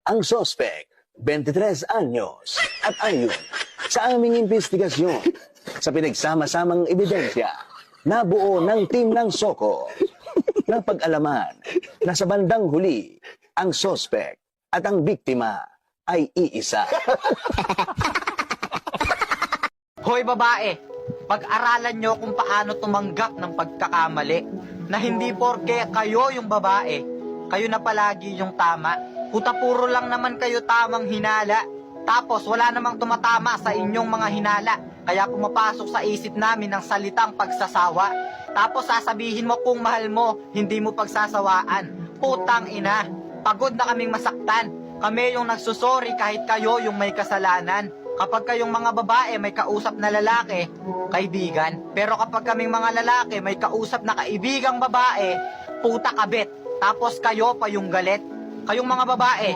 Ang sospek, 23 anyos, at ayon sa aming investigasyon, sa pinagsama-samang ebidensya, nabuo ng team ng Soko ng pag-alaman na sa bandang huli, ang sospek at ang biktima ay iisa. Hoy babae, pag-aralan nyo kung paano tumanggap ng pagkakamali na hindi porke kayo yung babae, kayo na palagi yung tama. Puta-puro lang naman kayo tamang hinala. Tapos wala namang tumatama sa inyong mga hinala. Kaya pumapasok sa isip namin ang salitang pagsasawa. Tapos sasabihin mo kung mahal mo, hindi mo pagsasawaan. Putang ina, pagod na kaming masaktan. Kami yung nagsusori kahit kayo yung may kasalanan. Kapag kayong mga babae may kausap na lalaki, kaibigan. Pero kapag kaming mga lalaki may kausap na kaibigang babae, puta kabit. Tapos kayo pa yung galit. Kayong mga babae,